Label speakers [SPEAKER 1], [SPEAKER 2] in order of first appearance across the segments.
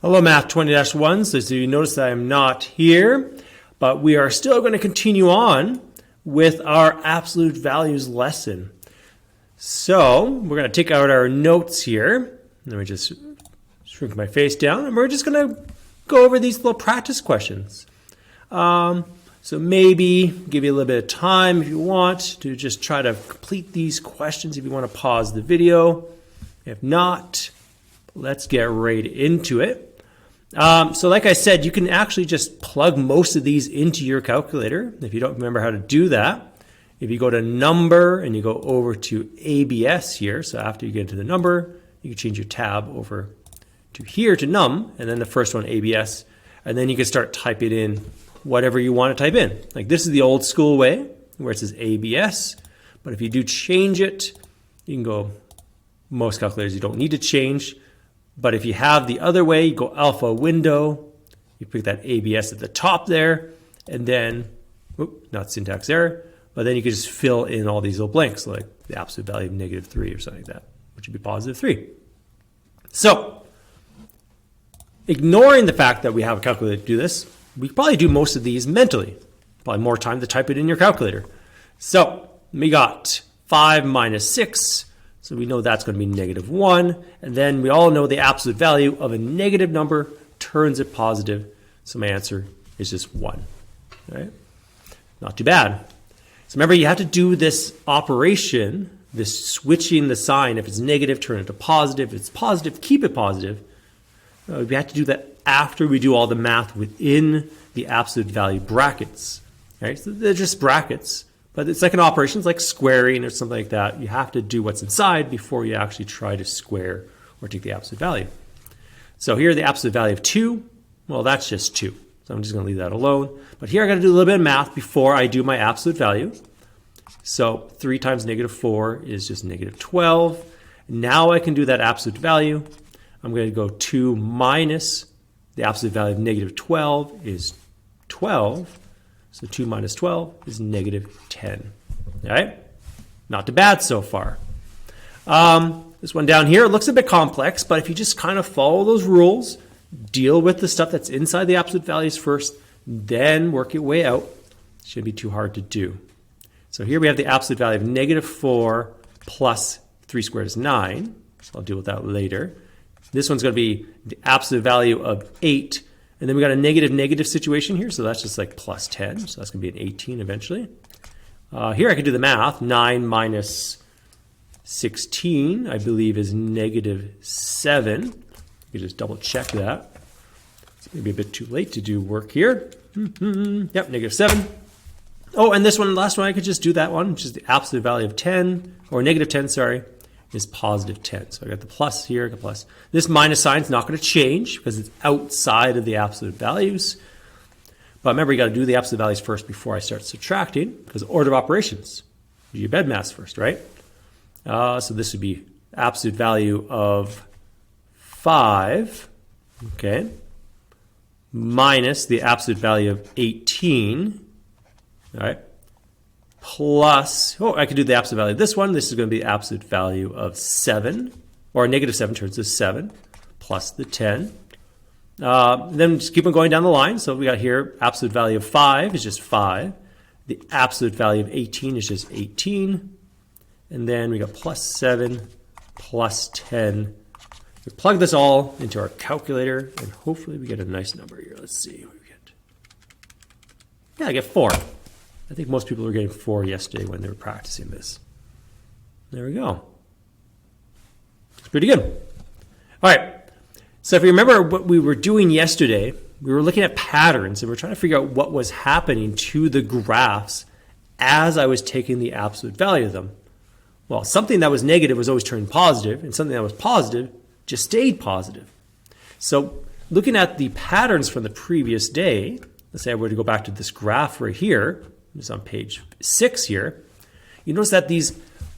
[SPEAKER 1] Hello Math 20-1, so you notice that I'm not here, but we are still going to continue on with our absolute values lesson. So we're going to take out our notes here. Let me just shrink my face down, and we're just going to go over these little practice questions. So maybe give you a little bit of time if you want to just try to complete these questions if you want to pause the video. If not, let's get right into it. So like I said, you can actually just plug most of these into your calculator. If you don't remember how to do that, if you go to number and you go over to ABS here, so after you get into the number, you can change your tab over to here to num, and then the first one ABS, and then you can start typing in whatever you want to type in. Like this is the old school way where it says ABS, but if you do change it, you can go, most calculators you don't need to change. But if you have the other way, you go alpha window, you pick that ABS at the top there, and then, not syntax error, but then you can just fill in all these little blanks, like the absolute value of -3 or something like that, which would be +3. So, ignoring the fact that we have a calculator to do this, we could probably do most of these mentally. Probably more time to type it in your calculator. So, we got 5 minus 6. So we know that's going to be -1. And then we all know the absolute value of a negative number turns it positive. So my answer is just 1. All right? Not too bad. So remember, you have to do this operation, this switching the sign. If it's negative, turn it to positive. If it's positive, keep it positive. We have to do that after we do all the math within the absolute value brackets. All right? So they're just brackets. But it's like an operation, it's like squaring or something like that. You have to do what's inside before you actually try to square or take the absolute value. So here the absolute value of 2, well, that's just 2. So I'm just going to leave that alone. But here I got to do a little bit of math before I do my absolute value. So 3 times -4 is just -12. Now I can do that absolute value. I'm going to go 2 minus the absolute value of -12 is 12. So 2 minus 12 is -10. All right? Not too bad so far. This one down here looks a bit complex, but if you just kind of follow those rules, deal with the stuff that's inside the absolute values first, then work your way out, it shouldn't be too hard to do. So here we have the absolute value of -4 plus 3 squared is 9. So I'll deal with that later. This one's going to be the absolute value of 8. And then we got a negative situation here, so that's just like +10, so that's going to be an 18 eventually. Here I can do the math. 9 minus 16, I believe, is -7. You can just double check that. It's maybe a bit too late to do work here. Yep, -7. Oh, and this one, last one, I could just do that one, which is the absolute value of 10, or -10, sorry, is +10. So I got the plus here, the plus. This minus sign is not going to change because it's outside of the absolute values. But remember, you got to do the absolute values first before I start subtracting, because order of operations. Do your bed mass first, right? So this would be absolute value of 5, okay, minus the absolute value of 18, all right, plus, I could do the absolute value of this one. This is going to be the absolute value of 7, or -7 turns to 7, plus the 10. Then just keep on going down the line. So we got here, absolute value of 5 is just 5. The absolute value of 18 is just 18. And then we got +7, plus 10. We plug this all into our calculator, and hopefully we get a nice number here. Let's see what we get. Yeah, I get 4. I think most people were getting 4 yesterday when they were practicing this. There we go. It's pretty good. All right. So if you remember what we were doing yesterday, we were looking at patterns and we're trying to figure out what was happening to the graphs as I was taking the absolute value of them. Well, something that was negative was always turning positive, and something that was positive just stayed positive. So looking at the patterns from the previous day, let's say I were to go back to this graph right here, it's on page 6 here, you notice that these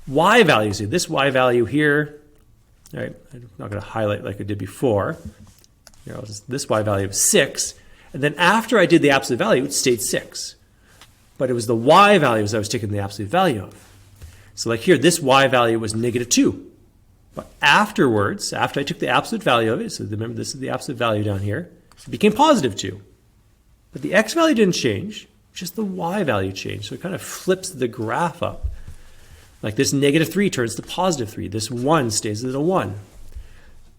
[SPEAKER 1] y values here, this y value here, all right, I'm not going to highlight like I did before. Here, this y value of 6, and then after I did the absolute value, it stayed 6. But it was the y values I was taking the absolute value of. So like here, this y value was -2. But afterwards, after I took the absolute value of it, so remember this is the absolute value down here, it became positive 2. But the x value didn't change, just the y value changed. So it kind of flips the graph up. Like this negative 3 turns to positive 3. This 1 stays at a 1.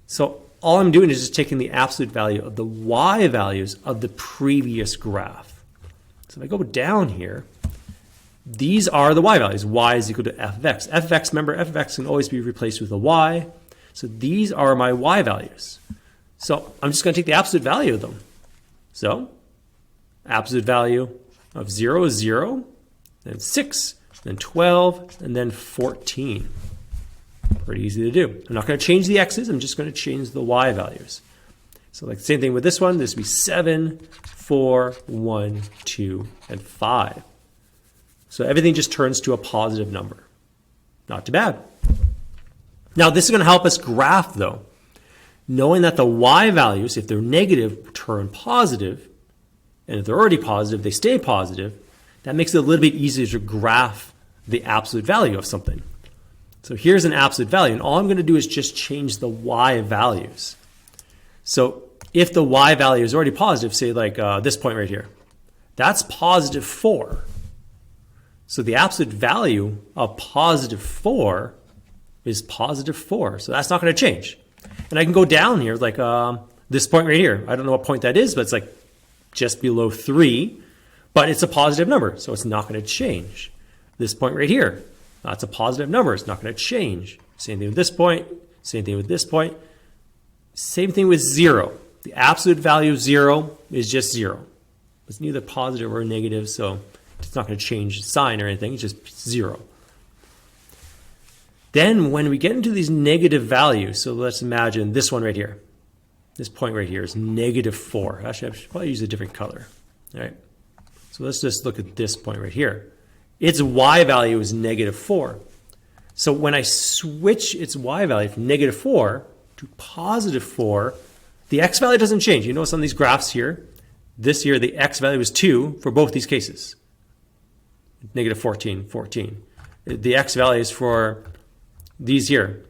[SPEAKER 1] So all I'm doing is just taking the absolute value of the y values of the previous graph. So if I go down here, these are the y values. Y is equal to f of x. F of x, remember, f of x can always be replaced with a y. So these are my y values. So I'm just going to take the absolute value of them. So absolute value of 0 is 0, then 6, then 12, and then 14. Pretty easy to do. I'm not going to change the x's. I'm just going to change the y values. So like same thing with this one. This would be 7, 4, 1, 2, and 5. So everything just turns to a positive number. Not too bad. Now this is going to help us graph though. Knowing that the y values, if they're negative, turn positive, and if they're already positive, they stay positive, that makes it a little bit easier to graph the absolute value of something. So here's an absolute value, and all I'm going to do is just change the y values. So if the y value is already positive, say like this point right here, that's positive 4. So the absolute value of positive 4 is positive 4. So that's not going to change. And I can go down here like this point right here. I don't know what point that is, but it's like just below 3. But it's a positive number, so it's not going to change. This point right here, that's a positive number. It's not going to change. Same thing with this point. Same thing with this point. Same thing with 0. The absolute value of 0 is just 0. It's neither positive or negative, so it's not going to change sign or anything. It's just 0. Then when we get into these negative values, so let's imagine this one right here. This point right here is negative 4. Actually, I should probably use a different color. All right. So let's just look at this point right here. Its y value is negative 4. So when I switch its y value from negative 4 to positive 4, the x value doesn't change. You notice on these graphs here, this year the x value is 2 for both these cases. Negative 14, 14. The x values for these here,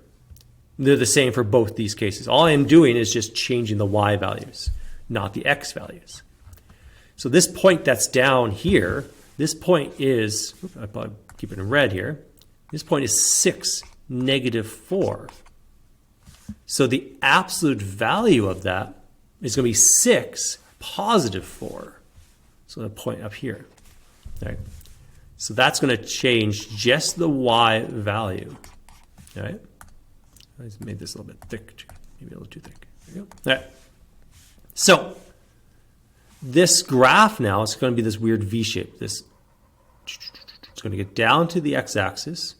[SPEAKER 1] they're the same for both these cases. All I am doing is just changing the y values, not the x values. So this point that's down here, this point is, I'll probably keep it in red here, this point is 6, negative 4. So the absolute value of that is going to be 6, positive 4. So the point up here. All right. So that's going to change just the y value. All right. I just made this a little bit thick, maybe a little too thick. There you go. All right. So this graph now is going to be this weird V shape. It's going to get down to the x-axis.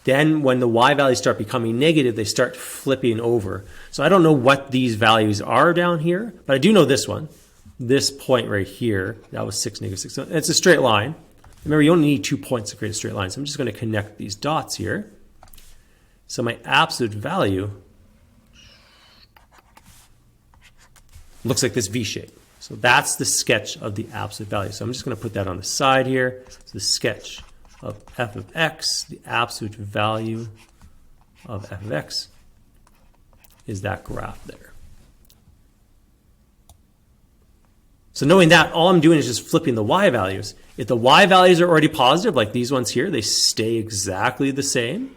[SPEAKER 1] Then when the y values start becoming negative, they start flipping over. So I don't know what these values are down here, but I do know this one. This point right here, that was 6, negative 6. So it's a straight line. Remember, you only need 2 points to create a straight line. So I'm just going to connect these dots here. So my absolute value looks like this V shape. So that's the sketch of the absolute value. So I'm just going to put that on the side here. It's the sketch of f of x. The absolute value of f of x is that graph there. So knowing that, all I'm doing is just flipping the y values. If the y values are already positive, like these ones here, they stay exactly the same.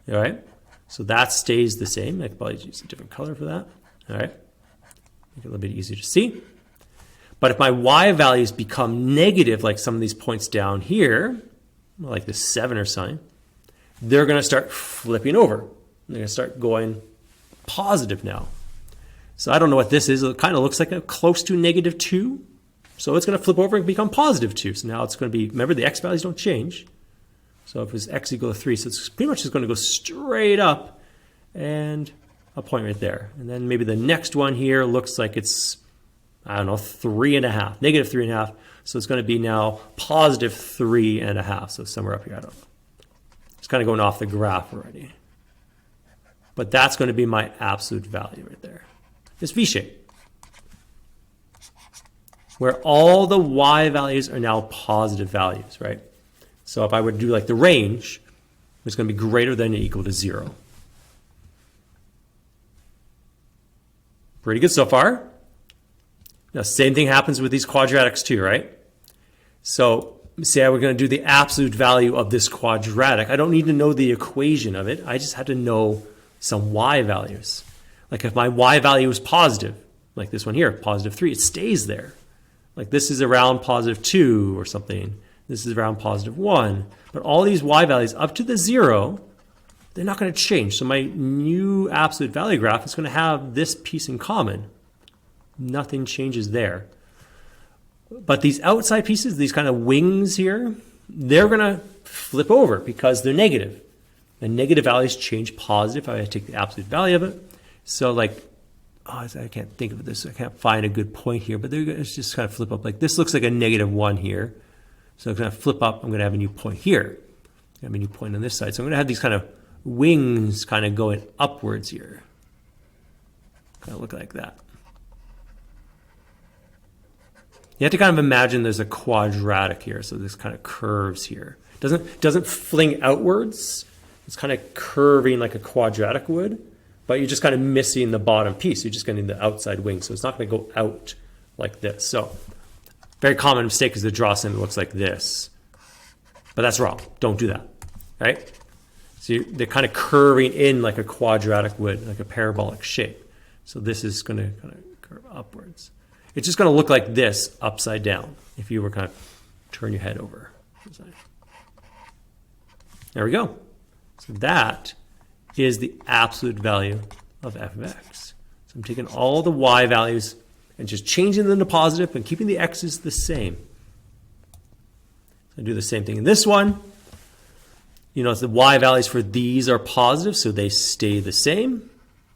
[SPEAKER 1] All right? So that stays the same. I could probably use a different color for that. All right? Make it a little bit easier to see. But if my y values become negative, like some of these points down here, like this 7 or something, they're going to start flipping over. They're going to start going positive now. So I don't know what this is. It kind of looks like a close to negative 2. So it's going to flip over and become positive 2. So now it's going to be, remember the x values don't change. So if it's x equal to 3, so it's pretty much just going to go straight up and a point right there. And then maybe the next one here looks like it's, I don't know, 3.5, negative 3.5. So it's going to be now positive 3.5. So somewhere up here, I don't know. It's kind of going off the graph already. But that's going to be my absolute value right there. This V shape, where all the y values are now positive values, right? So if I were to do like the range, it's going to be greater than or equal to 0. Pretty good so far. Now, same thing happens with these quadratics too, right? So say we're going to do the absolute value of this quadratic. I don't need to know the equation of it. I just have to know some y values. Like if my y value is positive, like this one here, positive 3, it stays there. Like this is around positive 2 or something. This is around positive 1. But all these y values up to the 0, they're not going to change. So my new absolute value graph is going to have this piece in common. Nothing changes there. But these outside pieces, these kind of wings here, they're going to flip over because they're negative. And negative values change positive if I take the absolute value of it. So like, I can't think of this. I can't find a good point here, but they're going to just kind of flip up. Like this looks like a -1 here. So I'm going to flip up. I'm going to have a new point here. I have a new point on this side. So I'm going to have these kind of wings kind of going upwards here. Kind of look like that. You have to kind of imagine there's a quadratic here. So this kind of curves here. Doesn't fling outwards. It's kind of curving like a quadratic would, but you're just kind of missing the bottom piece. You're just getting the outside wing. So it's not going to go out like this. So very common mistake is to draw something that looks like this. But that's wrong. Don't do that, right? So they're kind of curving in like a quadratic would, like a parabolic shape. So this is going to kind of curve upwards. It's just going to look like this upside down if you were kind of turn your head over. There we go. So that is the absolute value of f of x. So I'm taking all the y values and just changing them to positive and keeping the x's the same. So I do the same thing in this one. You notice the y values for these are positive, so they stay the same.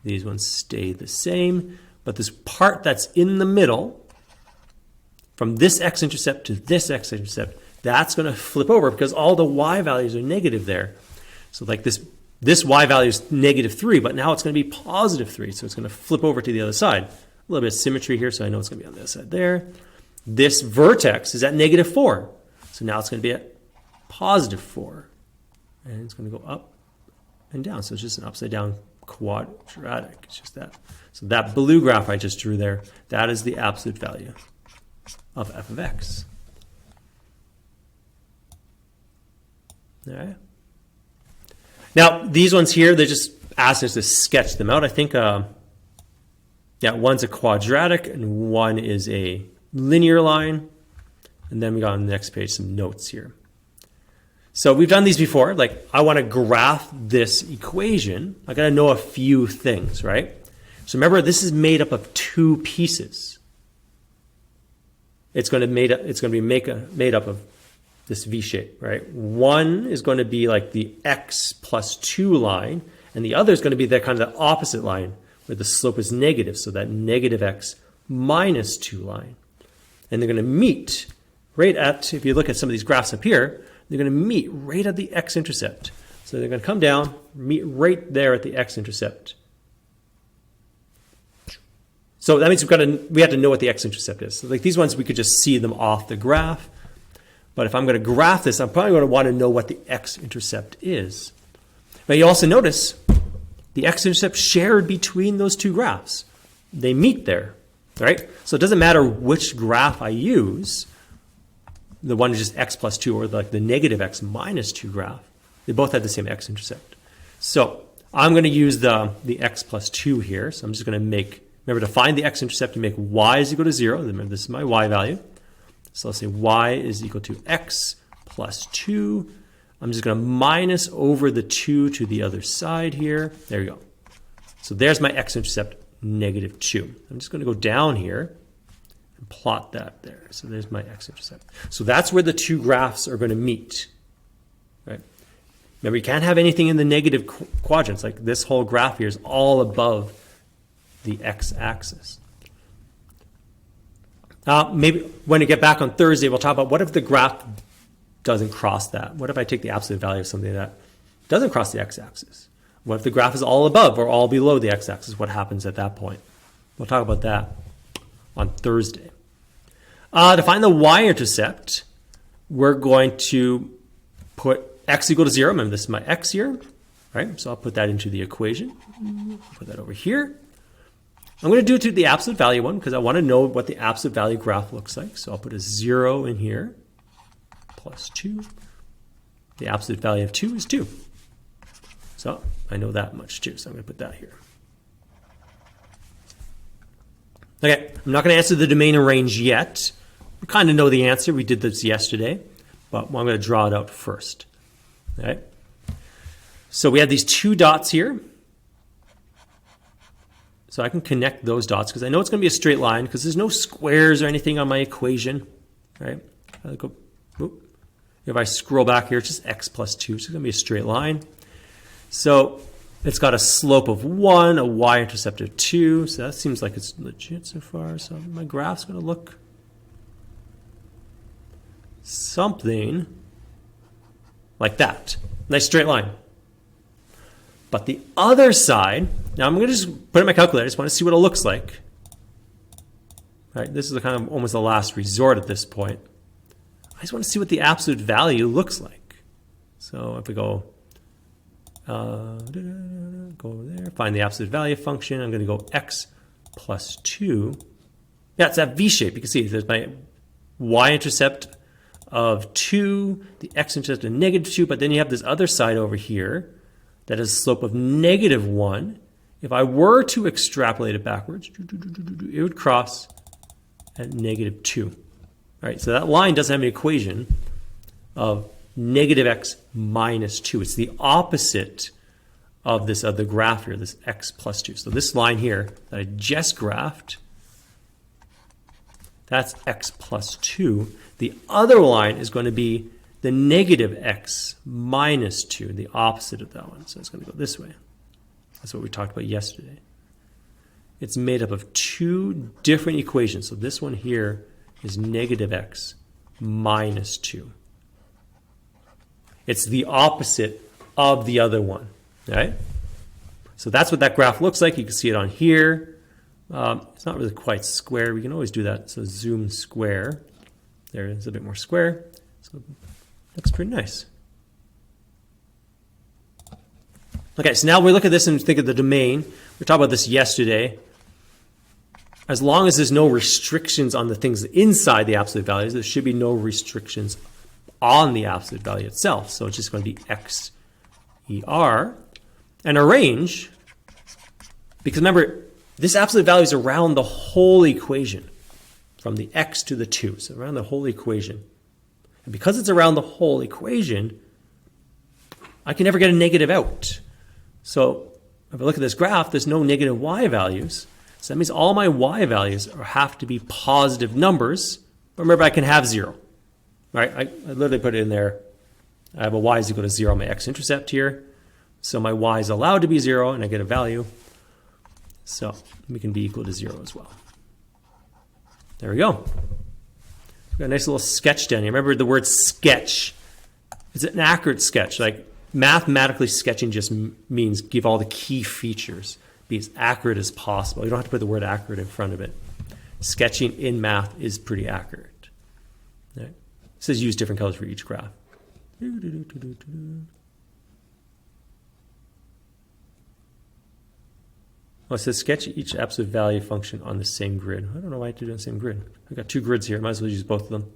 [SPEAKER 1] These ones stay the same. But this part that's in the middle, from this x-intercept to this x-intercept, that's going to flip over because all the y values are negative there. So like this y value is -3, but now it's going to be +3. So it's going to flip over to the other side. A little bit of symmetry here, so I know it's going to be on the other side there. This vertex is at -4. So now it's going to be at +4. And it's going to go up and down. So it's just an upside down quadratic. It's just that. So that blue graph I just drew there, that is the absolute value of f of x. All right. Now, these ones here, they just asked us to sketch them out. I think, yeah, one's a quadratic and one is a linear line. And then we got on the next page some notes here. So we've done these before. Like, I want to graph this equation. I got to know a few things, right? So remember, this is made up of two pieces. It's going to be made up of this V shape, right? One is going to be like the x plus 2 line, and the other is going to be that kind of the opposite line where the slope is negative, so that negative x minus 2 line. And they're going to meet right at, if you look at some of these graphs up here, they're going to meet right at the x-intercept. So they're going to come down, meet right there at the x-intercept. So that means we have to know what the x-intercept is. So like these ones, we could just see them off the graph. But if I'm going to graph this, I'm probably going to want to know what the x-intercept is. But you also notice the x-intercept shared between those two graphs. They meet there, right? So it doesn't matter which graph I use, the one is just x plus 2 or like the negative x minus 2 graph. They both have the same x-intercept. So I'm going to use the x plus 2 here. So I'm just going to remember to find the x-intercept and make y is equal to 0. Remember, this is my y value. So I'll say y is equal to x plus 2. I'm just going to minus over the 2 to the other side here. There we go. So there's my x-intercept, -2. I'm just going to go down here and plot that there. So there's my x-intercept. So that's where the two graphs are going to meet. Right? Remember, you can't have anything in the negative quadrants. Like this whole graph here is all above the x-axis. Maybe when we get back on Thursday, we'll talk about what if the graph doesn't cross that? What if I take the absolute value of something that doesn't cross the x-axis? What if the graph is all above or all below the x-axis? What happens at that point? We'll talk about that on Thursday. To find the y-intercept, we're going to put x equal to 0. Remember, this is my x here, right? So I'll put that into the equation. Put that over here. I'm going to do it to the absolute value one because I want to know what the absolute value graph looks like. So I'll put a 0 in here, plus 2. The absolute value of 2 is 2. So I know that much too, so I'm going to put that here. Okay, I'm not going to answer the domain and range yet. We kind of know the answer. We did this yesterday, but I'm going to draw it out first. All right. So we have these 2 dots here. So I can connect those dots because I know it's going to be a straight line because there's no squares or anything on my equation, right? If I scroll back here, it's just x plus 2, so it's going to be a straight line. So it's got a slope of 1, a y-intercept of 2, so that seems like it's legit so far. So my graph's going to look something like that. Nice straight line. But the other side, now I'm going to just put it in my calculator. I just want to see what it looks like. Right, this is the kind of almost the last resort at this point. I just want to see what the absolute value looks like. So if we go over there, find the absolute value function. I'm going to go x plus 2. Yeah, it's that V shape. You can see there's my y-intercept of 2, the x-intercept of negative 2, but then you have this other side over here that has a slope of negative 1. If I were to extrapolate it backwards, it would cross at negative 2. All right, so that line doesn't have an equation of negative x minus 2. It's the opposite of this other graph here, this x plus 2. So this line here that I just graphed, that's x plus 2. The other line is going to be the negative x minus 2, the opposite of that one. So it's going to go this way. That's what we talked about yesterday. It's made up of 2 different equations. So this one here is negative x minus 2. It's the opposite of the other one, right? So that's what that graph looks like. You can see it on here. It's not really quite square. We can always do that. So zoom square. There it is, a bit more square. So looks pretty nice. Okay, so now we look at this and think of the domain. We talked about this yesterday. As long as there's no restrictions on the things inside the absolute values, there should be no restrictions on the absolute value itself. So it's just going to be x ER. And a range, because remember, this absolute value is around the whole equation, from the x to the 2, so around the whole equation. And because it's around the whole equation, I can never get a negative out. So if I look at this graph, there's no negative y values. So that means all my y values have to be positive numbers. But remember, I can have 0. Right? I literally put it in there. I have a y is equal to 0 on my x-intercept here. So my y is allowed to be 0, and I get a value. So we can be equal to 0 as well. There we go. We've got a nice little sketch down here. Remember the word sketch. It's an accurate sketch. Like mathematically sketching just means give all the key features. Be as accurate as possible. You don't have to put the word accurate in front of it. Sketching in math is pretty accurate. Right? It says use different colors for each graph. Oh, it says sketch each absolute value function on the same grid. I don't know why I have to do it on the same grid. I've got 2 grids here. Might as well use both of them.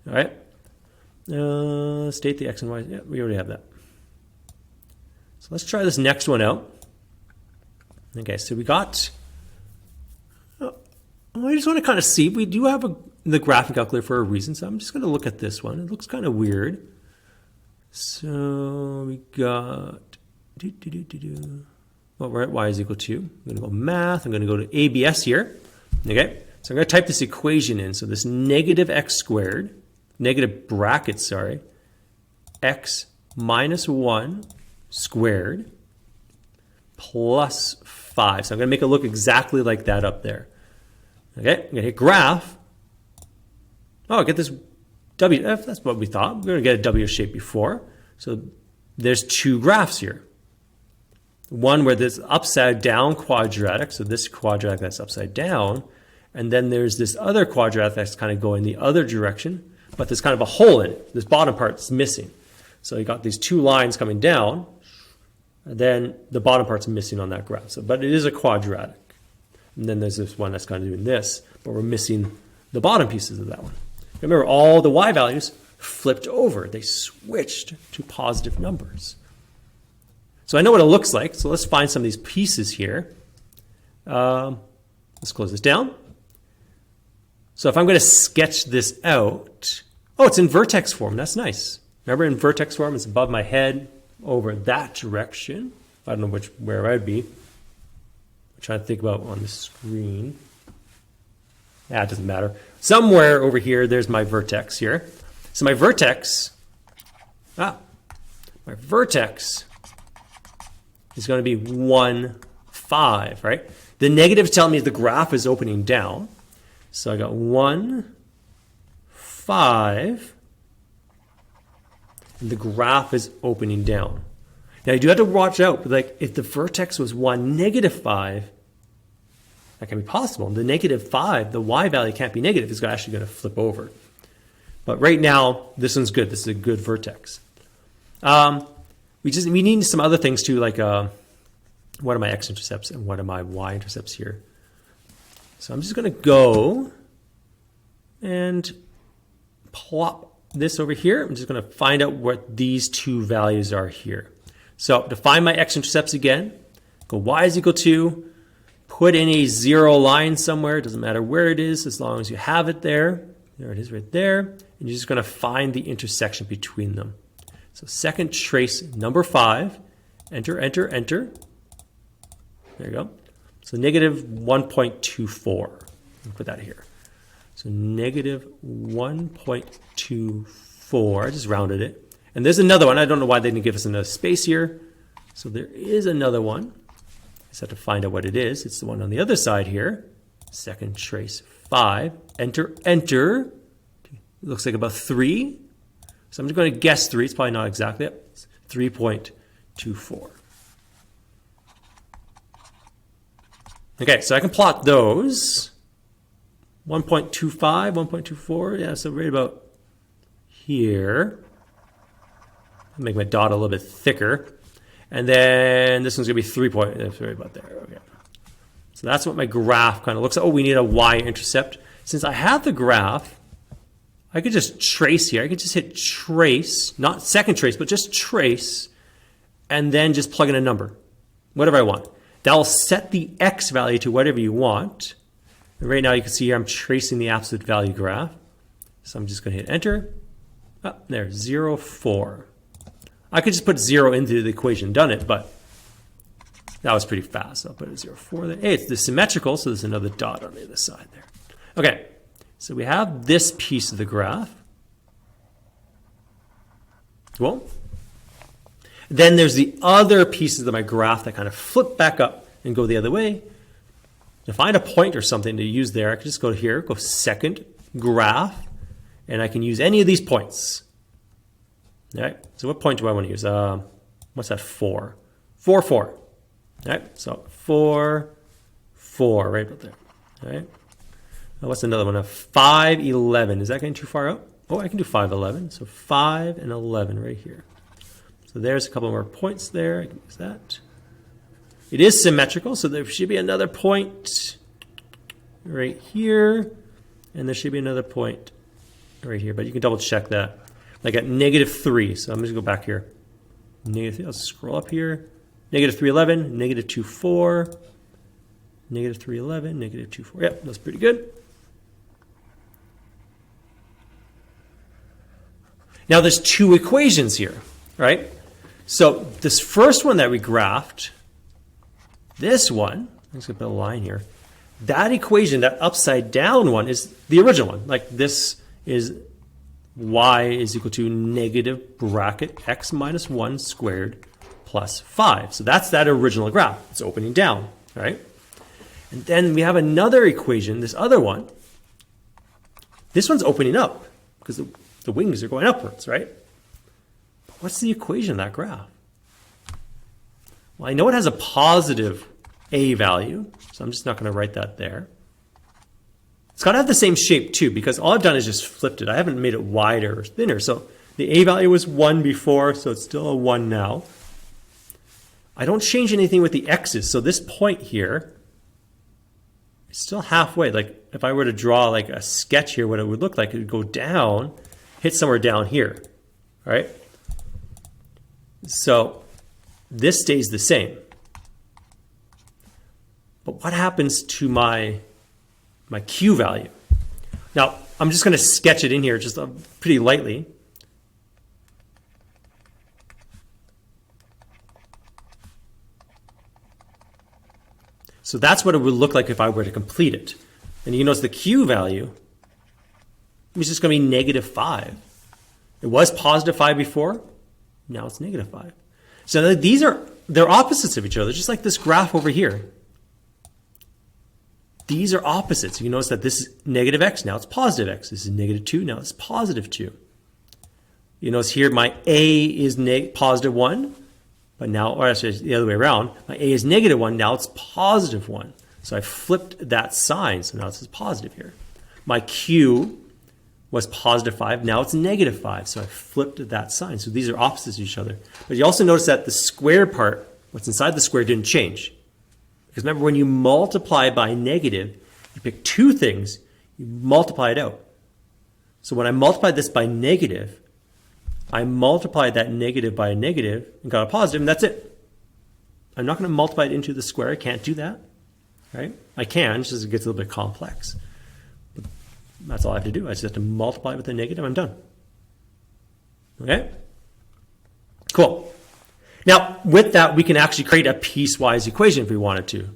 [SPEAKER 1] All right. State the x and y. Yeah, we already have that. So let's try this next one out. Okay, so we got... I just want to kind of see. We do have the graphing calculator for a reason, so I'm just going to look at this one. It looks kind of weird. So we got... Well, we're at y is equal to. I'm going to go math. I'm going to go to ABS here. Okay, so I'm going to type this equation in. So this negative x squared, negative bracket, sorry, x minus 1 squared plus 5. So I'm going to make it look exactly like that up there. Okay, I'm going to hit graph. Oh, I get this W. That's what we thought. We're going to get a W shape before. So there's 2 graphs here. One where there's upside down quadratic, so this quadratic that's upside down, and then there's this other quadratic that's kind of going the other direction, but there's kind of a hole in it. This bottom part's missing. So you got these 2 lines coming down, and then the bottom part's missing on that graph. So, but it is a quadratic. And then there's this one that's kind of doing this, but we're missing the bottom pieces of that one. Remember, all the y values flipped over. They switched to positive numbers. So I know what it looks like. So let's find some of these pieces here. Let's close this down. So if I'm going to sketch this out, oh, it's in vertex form. That's nice. Remember, in vertex form, it's above my head over that direction. I don't know where I'd be. I'm trying to think about on the screen. Yeah, it doesn't matter. Somewhere over here, there's my vertex here. So my vertex is going to be 1, 5, right? The negative tells me the graph is opening down. So I got 1, 5, and the graph is opening down. Now you do have to watch out, like if the vertex was 1, -5, that can be possible. The -5, the y value can't be negative. It's actually going to flip over. But right now, this one's good. This is a good vertex. We need some other things too, like what are my x-intercepts and what are my y-intercepts here. So I'm just going to go and plop this over here. I'm just going to find out what these two values are here. So to find my x-intercepts again, go y is equal to, put in a 0 line somewhere. It doesn't matter where it is as long as you have it there. There it is right there. And you're just going to find the intersection between them. So second trace number 5, enter, enter, enter. There you go. So negative 1.24. Put that here. So negative 1.24. I just rounded it. And there's another one. I don't know why they didn't give us another space here. So there is another one. I just have to find out what it is. It's the one on the other side here. Second trace 5. Enter, enter. It looks like about 3. So I'm just going to guess 3. It's probably not exactly it. It's 3.24. Okay, so I can plot those. 1.25, 1.24. Yeah, so right about here. Make my dot a little bit thicker. And then this one's going to be 3 point. Right about there. Okay. So that's what my graph kind of looks like. Oh, we need a y-intercept. Since I have the graph, I could just trace here. I could just hit trace, not second trace, but just trace, and then just plug in a number, whatever I want. That will set the x value to whatever you want. And right now you can see here I'm tracing the absolute value graph. So I'm just going to hit enter. Oh, there, 0, 4. I could just put 0 into the equation, done it, but that was pretty fast. So I'll put a 0, 4 there. Hey, it's symmetrical, so there's another dot on the other side there. Okay, so we have this piece of the graph. Well, then there's the other pieces of my graph that kind of flip back up and go the other way. To find a point or something to use there, I can just go here, go second graph, and I can use any of these points. All right, so what point do I want to use? What's that, 4? 4, 4. All right, so 4, 4, right about there. All right. What's another one? 5, 11. Is that getting too far out? Oh, I can do 5, 11. So 5 and 11 right here. So there's a couple more points there. I can use that. It is symmetrical, so there should be another point right here. And there should be another point right here. But you can double check that. Like at negative 3. So I'm just going to go back here. Negative 3. I'll scroll up here. Negative 3, 11. Negative 2, 4. Negative 3, 11. Negative 2, 4. Yep, that's pretty good. Now there's two equations here, right? So this first one that we graphed, this one, let's put a line here. That equation, that upside down one, is the original one. Like this is y is equal to negative bracket x minus 1 squared plus 5. So that's that original graph. It's opening down, right? And then we have another equation, this other one. This one's opening up because the wings are going upwards, right? But what's the equation of that graph? Well, I know it has a positive a value, so I'm just not going to write that there. It's got to have the same shape too, because all I've done is just flipped it. I haven't made it wider or thinner. So the a value was 1 before, so it's still a 1 now. I don't change anything with the x's. So this point here It's still halfway. Like if I were to draw like a sketch here, what it would look like, it would go down, hit somewhere down here, all right? So this stays the same. But what happens to my Q value? Now, I'm just going to sketch it in here just pretty lightly. So that's what it would look like if I were to complete it. And you notice the Q value is just going to be -5. It was +5 before. Now it's -5. So they're opposites of each other, just like this graph over here. These are opposites. You notice that this is -x, now it's +x. This is -2, now it's +2. You notice here my A is +1, but now, or actually the other way around, my A is -1, now it's +1. So I flipped that sign, so now it's positive here. My Q was +5, now it's -5, so I flipped that sign. So these are opposites of each other. But you also notice that the square part, what's inside the square, didn't change. Because remember, when you multiply by negative, you pick two things, you multiply it out. So when I multiplied this by negative, I multiplied that negative by a negative and got a positive, and that's it. I'm not going to multiply it into the square. I can't do that. Right? I can, just as it gets a little bit complex. But that's all I have to do. I just have to multiply it with a negative. I'm done. Okay? Cool. Now, with that, we can actually create a piecewise equation if we wanted to.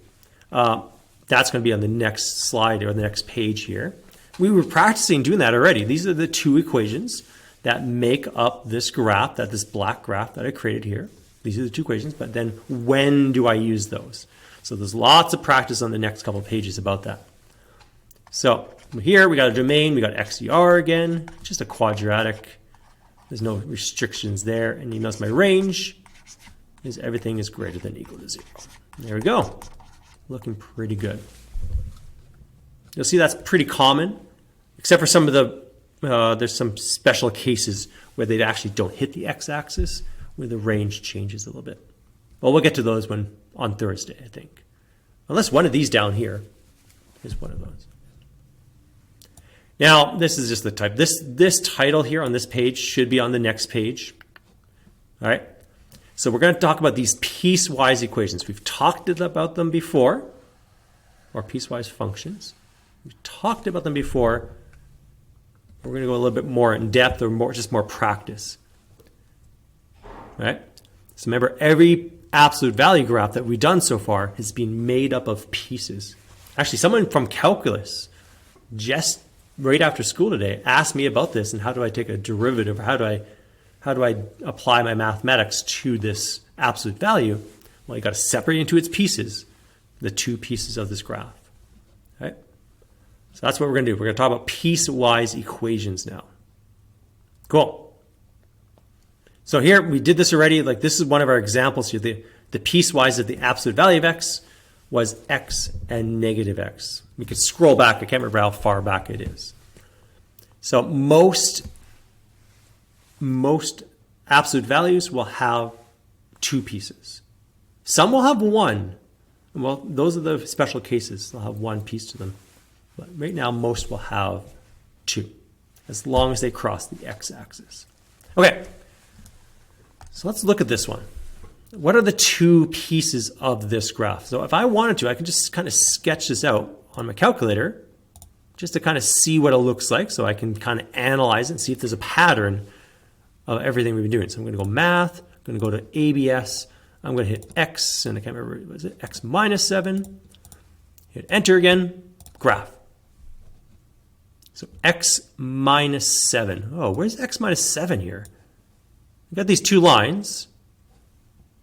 [SPEAKER 1] That's going to be on the next slide or the next page here. We were practicing doing that already. These are the two equations that make up this graph, this black graph that I created here. These are the two equations, but then when do I use those? So there's lots of practice on the next couple of pages about that. So here we got a domain, we got XDR again, just a quadratic. There's no restrictions there. And you notice my range is everything is greater than or equal to 0. There we go. Looking pretty good. You'll see that's pretty common, except for some of the, there's some special cases where they actually don't hit the x-axis, where the range changes a little bit. Well, we'll get to those on Thursday, I think. Unless one of these down here is one of those. Now, this is just the type. This title here on this page should be on the next page. All right. So we're going to talk about these piecewise equations. We've talked about them before, or piecewise functions. We've talked about them before. We're going to go a little bit more in depth or just more practice. All right. So remember, every absolute value graph that we've done so far has been made up of pieces. Actually, someone from calculus just right after school today asked me about this and how do I take a derivative, or how do I apply my mathematics to this absolute value? Well, you got to separate into its pieces, the two pieces of this graph. Right? So that's what we're going to do. We're going to talk about piecewise equations now. Cool. So here we did this already. Like this is one of our examples here. The piecewise of the absolute value of x was x and negative x. We could scroll back. I can't remember how far back it is. So most absolute values will have two pieces. Some will have one. Well, those are the special cases. They'll have one piece to them. But right now, most will have two, as long as they cross the x-axis. Okay, so let's look at this one. What are the two pieces of this graph? So if I wanted to, I can just kind of sketch this out on my calculator just to kind of see what it looks like, so I can kind of analyze it and see if there's a pattern of everything we've been doing. So I'm going to go math, I'm going to go to ABS, I'm going to hit X, and I can't remember, what is it? X minus 7, hit enter again, graph. So X minus 7. Oh, where's X minus 7 here? I've got these two lines.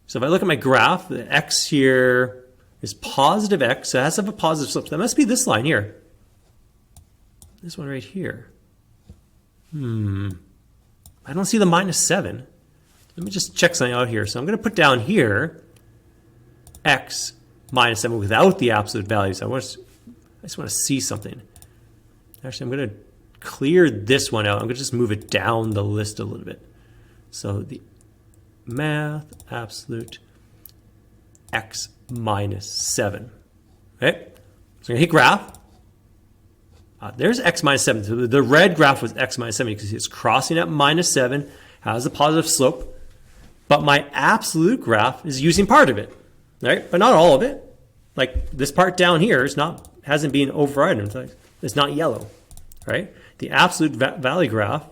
[SPEAKER 1] So if I look at my graph, the X here is positive X, so it has to have a positive slope. So that must be this line here. This one right here. I don't see the minus 7. Let me just check something out here. So I'm going to put down here X minus 7 without the absolute values. I just want to see something. Actually, I'm going to clear this one out. I'm going to just move it down the list a little bit. So the math absolute X minus 7. Okay? So I'm going to hit graph. There's x minus 7. So the red graph was x minus 7 because it's crossing at minus 7, has a positive slope. But my absolute graph is using part of it, right? But not all of it. Like this part down here hasn't been overridden. It's not yellow, right? The absolute value graph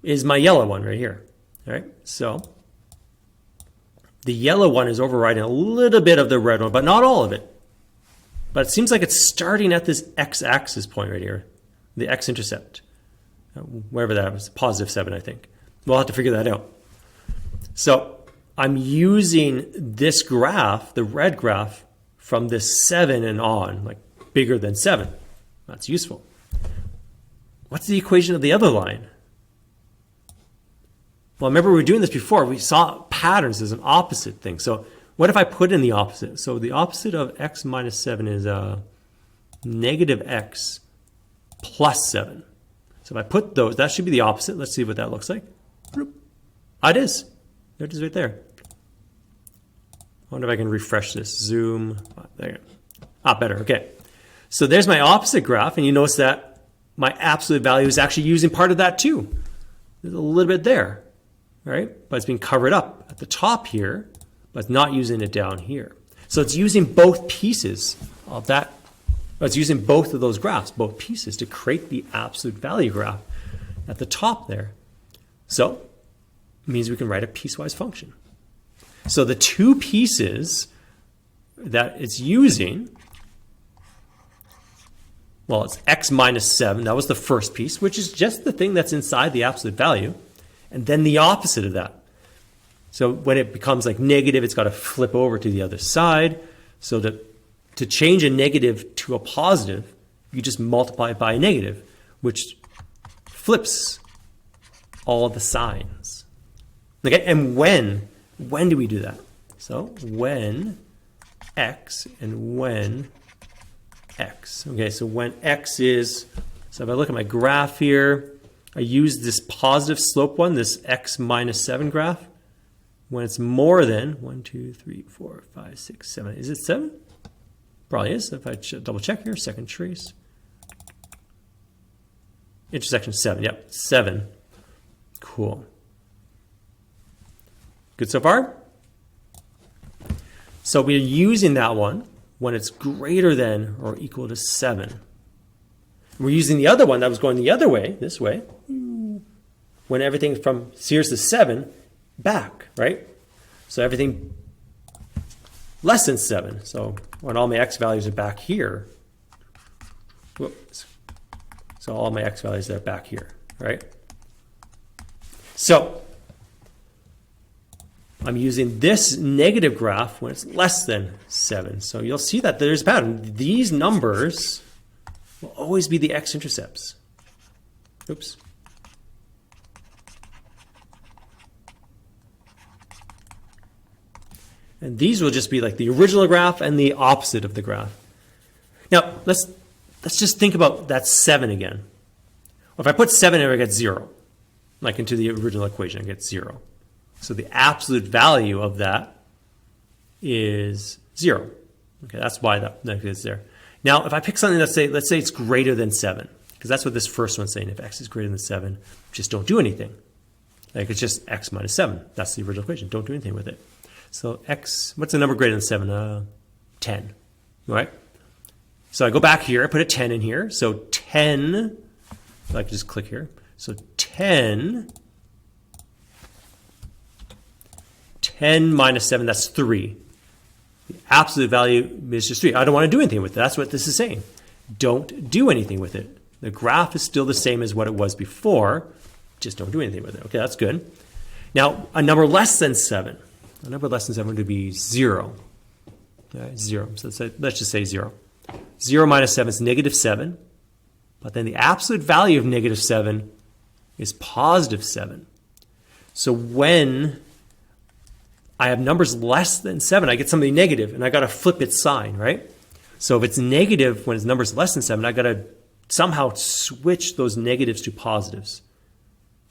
[SPEAKER 1] is my yellow one right here, right? So the yellow one is overriding a little bit of the red one, but not all of it. But it seems like it's starting at this x-axis point right here, the x-intercept, wherever that was, positive 7, I think. We'll have to figure that out. So I'm using this graph, the red graph, from this 7 and on, like bigger than 7. That's useful. What's the equation of the other line? Well, remember we were doing this before. We saw patterns as an opposite thing. So what if I put in the opposite? So the opposite of x minus 7 is negative x plus 7. So if I put those, that should be the opposite. Let's see what that looks like. It is. There it is right there. I wonder if I can refresh this. Zoom. There. Better. Okay. So there's my opposite graph, and you notice that my absolute value is actually using part of that too. There's a little bit there, right? But it's being covered up at the top here, but it's not using it down here. So it's using both pieces of that. It's using both of those graphs, both pieces, to create the absolute value graph at the top there. So it means we can write a piecewise function. So the two pieces that it's using, well, it's x minus 7. That was the first piece, which is just the thing that's inside the absolute value. And then the opposite of that. So when it becomes like negative, it's got to flip over to the other side. So to change a negative to a positive, you just multiply it by a negative, which flips all the signs. Okay, and when do we do that? So when x and when x. Okay, so when x is, so if I look at my graph here, I use this positive slope one, this x minus 7 graph. When it's more than 1, 2, 3, 4, 5, 6, 7. Is it 7? Probably is. If I double check here, second trace. Intersection 7. Yep, 7. Cool. Good so far? So we're using that one when it's greater than or equal to 7. We're using the other one that was going the other way, this way, when everything from here's to 7 back, right? So everything less than 7. So when all my x values are back here, whoops. So all my x values are back here, right? So I'm using this negative graph when it's less than 7. So you'll see that there's a pattern. These numbers will always be the x-intercepts. Oops. And these will just be like the original graph and the opposite of the graph. Now, let's just think about that 7 again. Well, if I put 7 in, I get 0. Like into the original equation, I get 0. So the absolute value of that is 0. Okay, that's why that is there. Now, if I pick something let's say it's greater than 7, because that's what this first one's saying. If x is greater than 7, just don't do anything. Like it's just x minus 7. That's the original equation. Don't do anything with it. So x, what's the number greater than 7? 10, right? So I go back here, I put a 10 in here. So 10, if I can just click here. So 10 minus 7, that's 3. The absolute value is just 3. I don't want to do anything with it. That's what this is saying. Don't do anything with it. The graph is still the same as what it was before. Just don't do anything with it. Okay, that's good. Now, a number less than 7. A number less than 7 would be 0. Right, 0. So let's just say 0. 0 minus 7 is negative 7. But then the absolute value of negative 7 is positive 7. So when I have numbers less than 7, I get something negative, and I got to flip its sign, right? So if it's negative when its numbers less than 7, I got to somehow switch those negatives to positives.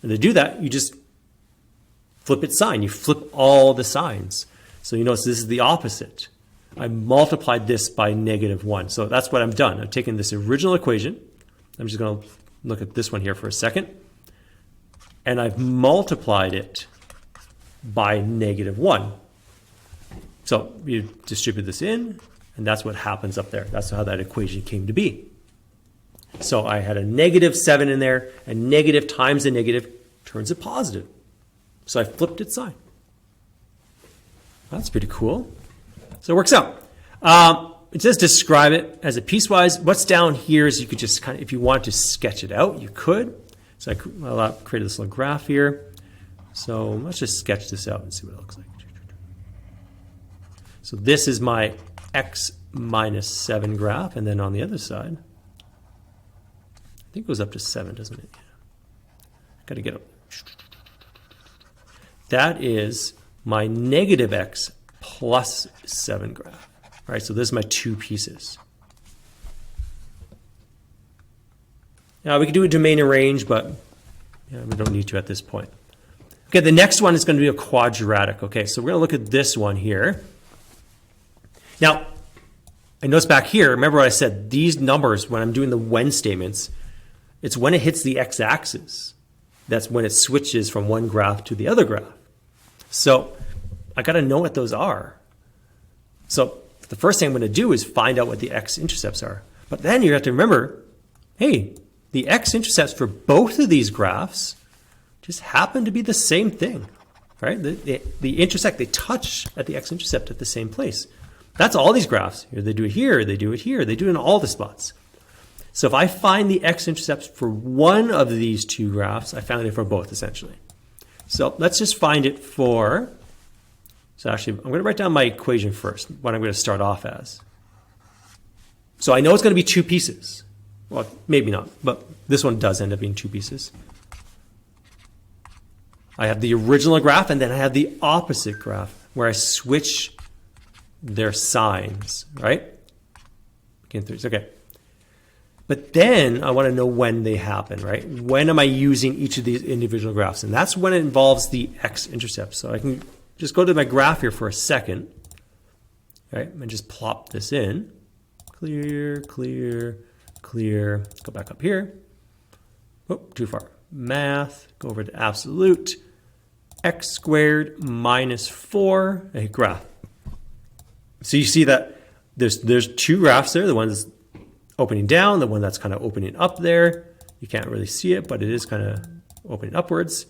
[SPEAKER 1] And to do that, you just flip its sign. You flip all the signs. So you notice this is the opposite I multiplied this by -1. So that's what I've done. I've taken this original equation. I'm just going to look at this one here for a second. And I've multiplied it by -1. So you distribute this in, and that's what happens up there. That's how that equation came to be. So I had a -7 in there, and negative times a negative turns it positive. So I flipped its sign. That's pretty cool. So it works out. It says describe it as a piecewise. What's down here is you could just kind of, if you want to sketch it out, you could. So I created this little graph here. So let's just sketch this out and see what it looks like. So this is my x minus 7 graph, and then on the other side, I think it goes up to 7, doesn't it? Got to get up. That is my negative x plus 7 graph. All right, so this is my two pieces. Now we could do a domain and range, but we don't need to at this point. Okay, the next one is going to be a quadratic. Okay, so we're going to look at this one here. Now, I notice back here, remember what I said, these numbers, when I'm doing the when statements, it's when it hits the x-axis. That's when it switches from one graph to the other graph. So I got to know what those are. So the first thing I'm going to do is find out what the x-intercepts are. But then you have to remember, hey, the x-intercepts for both of these graphs just happen to be the same thing, right? They intersect, they touch at the x-intercept at the same place. That's all these graphs. They do it here, they do it here, they do it in all the spots. So if I find the x-intercepts for one of these two graphs, I found it for both, essentially. So let's just find it for, so actually, I'm going to write down my equation first, what I'm going to start off as. So I know it's going to be two pieces. Well, maybe not, but this one does end up being two pieces. I have the original graph, and then I have the opposite graph, where I switch their signs, right? Okay. But then I want to know when they happen, right? When am I using each of these individual graphs? And that's when it involves the x-intercept. So I can just go to my graph here for a second, right? And just plop this in. Clear, clear, clear. Go back up here. Oh, too far. Math, go over to absolute. X squared minus 4, a graph. So you see that there's two graphs there. The one that's opening down, the one that's kind of opening up there. You can't really see it, but it is kind of opening upwards.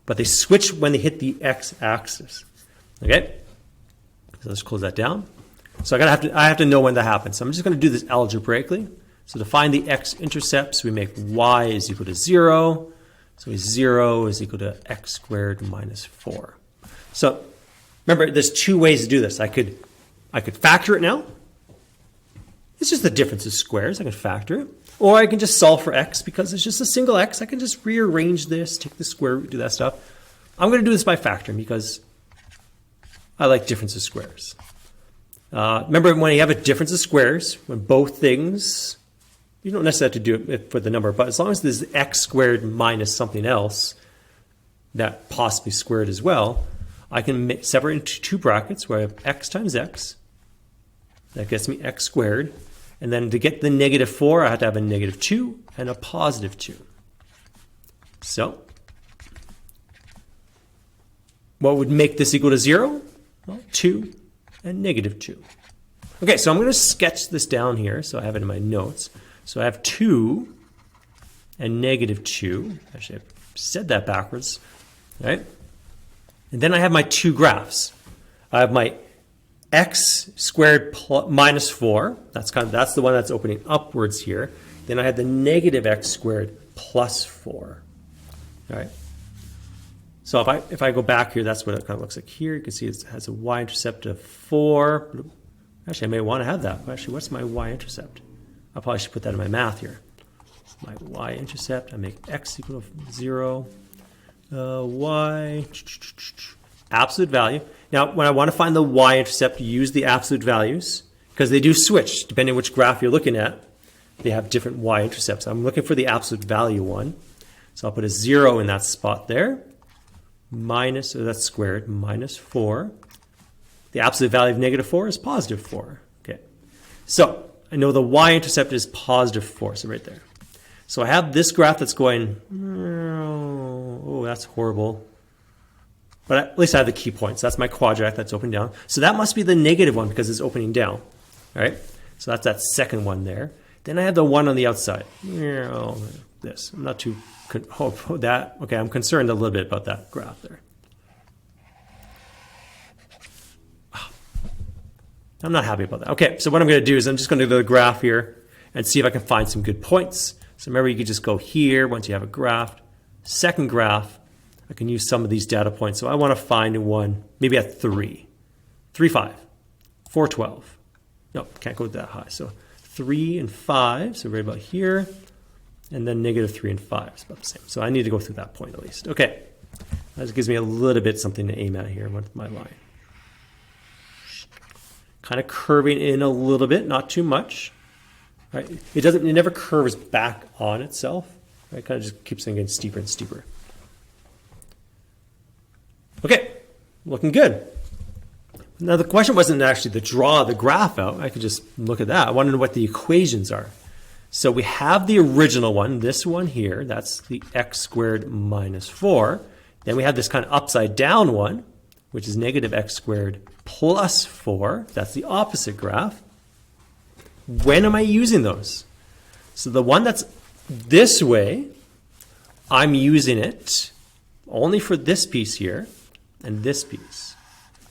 [SPEAKER 1] But they switch when they hit the x-axis. Okay, so let's close that down. So I have to know when that happens. So I'm just going to do this algebraically. So to find the x-intercepts, we make y is equal to 0. So 0 is equal to x squared minus 4. So remember, there's two ways to do this. I could factor it now. It's just the difference of squares. I can factor it. Or I can just solve for x because it's just a single x. I can just rearrange this, take the square root, do that stuff. I'm going to do this by factoring because I like difference of squares. Remember, when you have a difference of squares, when both things, you don't necessarily have to do it for the number, but as long as there's x squared minus something else that possibly squared as well, I can separate into two brackets where I have x times x. That gets me x squared. And then to get the negative 4, I have to have a negative 2 and a positive 2. So what would make this equal to 0? Well, 2 and negative 2. Okay, so I'm going to sketch this down here. So I have it in my notes. So I have 2 and negative 2. Actually, I said that backwards. Right? And then I have my two graphs. I have my x squared minus 4. That's the one that's opening upwards here. Then I have the negative x squared plus 4. All right. So if I go back here, that's what it kind of looks like here. You can see it has a y-intercept of 4. Actually, I may want to have that. Actually, what's my y-intercept? I probably should put that in my math here. My y-intercept, I make x equal to 0. Y, absolute value. Now, when I want to find the y-intercept, use the absolute values because they do switch depending on which graph you're looking at. They have different y-intercepts. I'm looking for the absolute value one. So I'll put a 0 in that spot there. Minus, so that's squared, minus 4. The absolute value of negative 4 is positive 4. Okay, so I know the y-intercept is positive 4, so right there. So I have this graph that's going, oh, that's horrible. But at least I have the key points. That's my quadratic that's opening down. So that must be the negative one because it's opening down. All right, so that's that second one there. Then I have the one on the outside. This, I'm not too, okay, I'm concerned a little bit about that graph there. I'm not happy about that. Okay, so what I'm going to do is I'm just going to go to the graph here and see if I can find some good points. So remember, you could just go here once you have a graph. Second graph, I can use some of these data points. So I want to find one, maybe at 3, 3, 5, 4, 12. No, can't go that high. So 3 and 5, so right about here. And then negative 3 and 5 is about the same. So I need to go through that point at least. Okay, that gives me a little bit something to aim at here with my line. Kind of curving in a little bit, not too much. Right? It never curves back on itself. Right? It kind of just keeps on getting steeper and steeper. Okay, looking good. Now the question wasn't actually to draw the graph out. I could just look at that. I want to know what the equations are. So we have the original one, this one here. That's the x squared minus 4. Then we have this kind of upside down one, which is negative x squared plus 4. That's the opposite graph. When am I using those? So the one that's this way, I'm using it only for this piece here and this piece,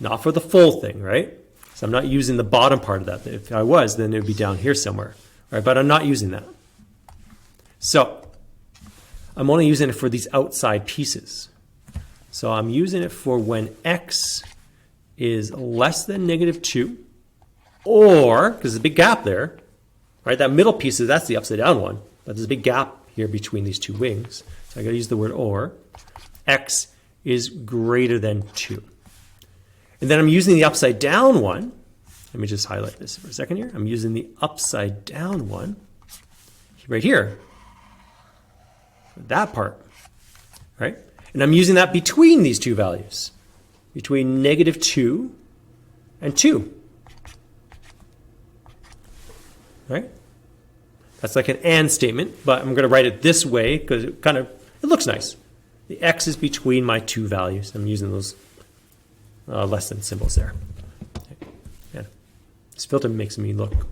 [SPEAKER 1] not for the full thing, right? So I'm not using the bottom part of that. If I was, then it would be down here somewhere, right? But I'm not using that. So I'm only using it for these outside pieces. So I'm using it for when x is less than negative 2, or, because there's a big gap there, right? That middle piece, that's the upside down one, but there's a big gap here between these two wings. So I got to use the word or. X is greater than 2. And then I'm using the upside down one. Let me just highlight this for a second here. I'm using the upside down one right here. That part, right? And I'm using that between these two values, between negative 2 and 2. Right? That's like an and statement, but I'm going to write it this way because it looks nice. The x is between my two values. I'm using those less than symbols there. Yeah. This filter makes me look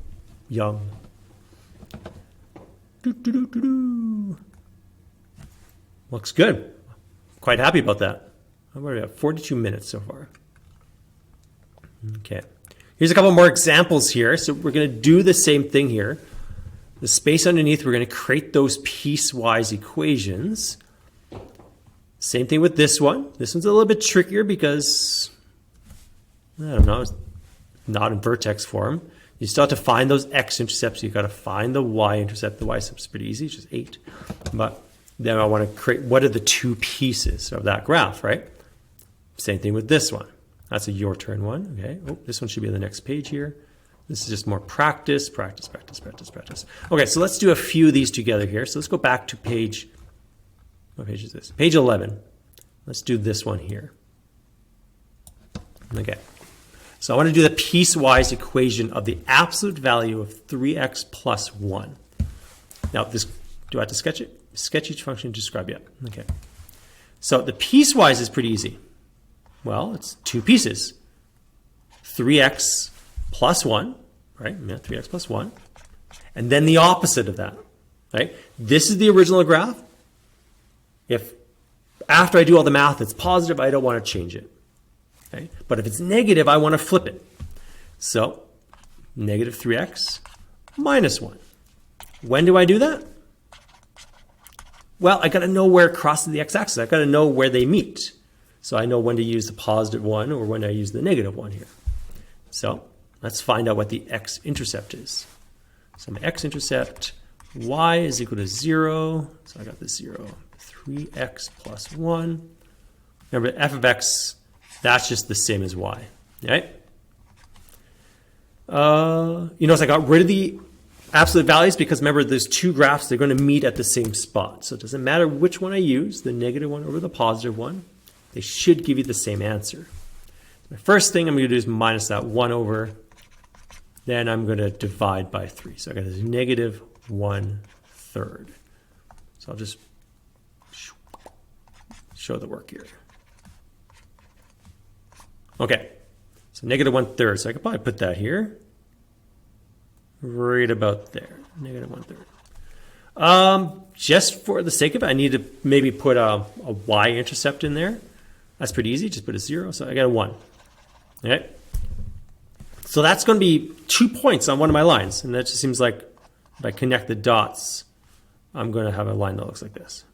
[SPEAKER 1] young. Looks good. Quite happy about that. I'm already at 42 minutes so far. Okay. Here's a couple more examples here. So we're going to do the same thing here. The space underneath, we're going to create those piecewise equations. Same thing with this one. This one's a little bit trickier because, I don't know, it's not in vertex form. You still have to find those x-intercepts. You've got to find the y-intercept. The y-intercept is pretty easy, it's just 8. But then I want to create, what are the two pieces of that graph, right? Same thing with this one. That's a your turn one, okay? Oh, this one should be on the next page here. This is just more practice, practice, practice, practice, practice. Okay, so let's do a few of these together here. So let's go back to page, what page is this? Page 11. Let's do this one here. Okay. So I want to do the piecewise equation of the absolute value of 3x plus 1. Now, this, do I have to sketch it? Sketch each function, describe it. Okay. So the piecewise is pretty easy. Well, it's two pieces. 3x plus 1, right? Yeah, 3x plus 1. And then the opposite of that, right? This is the original graph. If after I do all the math, it's positive, I don't want to change it. Okay? But if it's negative, I want to flip it. So negative 3x minus 1. When do I do that? Well, I got to know where it crosses the x-axis. I got to know where they meet. So I know when to use the positive 1 or when I use the negative 1 here. So let's find out what the x-intercept is. So my x-intercept, y is equal to 0. So I got this 0. 3x plus 1. Remember, f of x, that's just the same as y, right? You notice I got rid of the absolute values because remember there's two graphs, they're going to meet at the same spot. So it doesn't matter which one I use, the negative one over the positive one, they should give you the same answer. The first thing I'm going to do is minus that 1 over. Then I'm going to divide by 3. So I got this negative 1/3. So I'll just show the work here. Okay, so negative 1/3. So I could probably put that here, right about there, negative 1/3. Just for the sake of it, I need to maybe put a y-intercept in there. That's pretty easy. Just put a 0. So I got a 1. Okay. So that's going to be 2 points on one of my lines. And that just seems like if I connect the dots, I'm going to have a line that looks like this.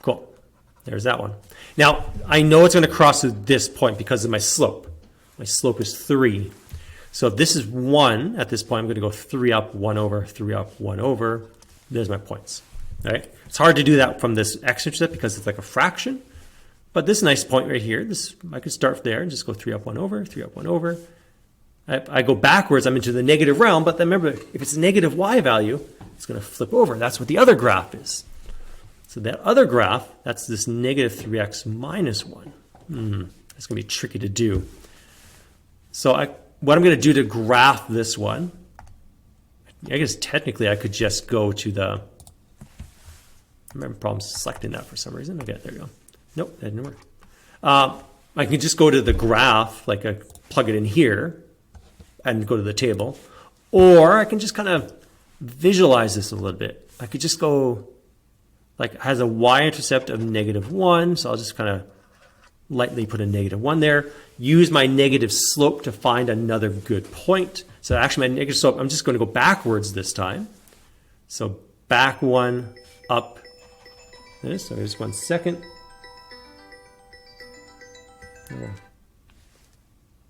[SPEAKER 1] Cool. There's that one. Now, I know it's going to cross through this point because of my slope. My slope is 3. So if this is 1, at this point, I'm going to go 3 up, 1 over, 3 up, 1 over. There's my points. All right? It's hard to do that from this x-intercept because it's like a fraction. But this nice point right here, this I could start there and just go 3 up, 1 over, 3 up, 1 over. I go backwards, I'm into the negative realm. But then remember, if it's a negative y value, it's going to flip over. That's what the other graph is. So that other graph, that's this negative 3x minus 1. That's going to be tricky to do. So what I'm going to do to graph this one, I guess technically I could just go to the, I'm having problems selecting that for some reason. Okay, there you go. Nope, that didn't work. I can just go to the graph, like I plug it in here and go to the table. Or I can just kind of visualize this a little bit. I could just go, like, it has a y-intercept of negative 1. So I'll just kind of lightly put a negative 1 there. Use my negative slope to find another good point. So actually my negative slope, I'm just going to go backwards this time. So back 1, up this. So just 1 second.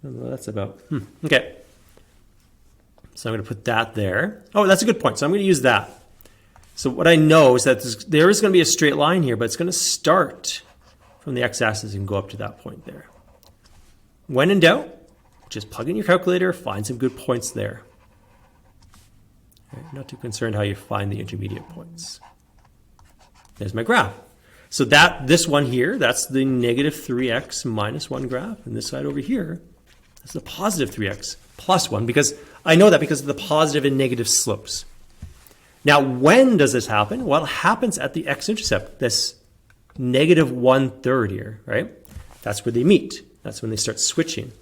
[SPEAKER 1] Well, that's about, okay. So I'm going to put that there. Oh, that's a good point. So I'm going to use that. So what I know is that there is going to be a straight line here, but it's going to start from the x-axis and go up to that point there. When in doubt, just plug in your calculator, find some good points there. Right, not too concerned how you find the intermediate points. There's my graph. So this one here, that's the negative 3x minus 1 graph. And this side over here, that's the positive 3x plus 1, because I know that because of the positive and negative slopes. Now, when does this happen? Well, it happens at the x-intercept, this negative 1/3 here, right? That's where they meet. That's when they start switching.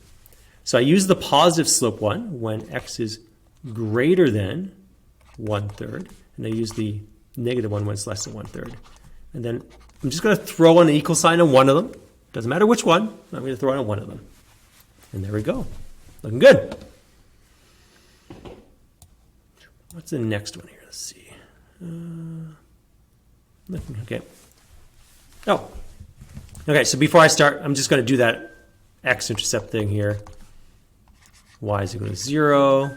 [SPEAKER 1] So I use the positive slope one when x is greater than 1/3, and I use the negative one when it's less than 1/3. And then I'm just going to throw on an equal sign on one of them. Doesn't matter which one. I'm going to throw on one of them. And there we go. Looking good. What's the next one here? Let's see. Okay. Oh. Okay, so before I start, I'm just going to do that x-intercept thing here. Y is equal to 0.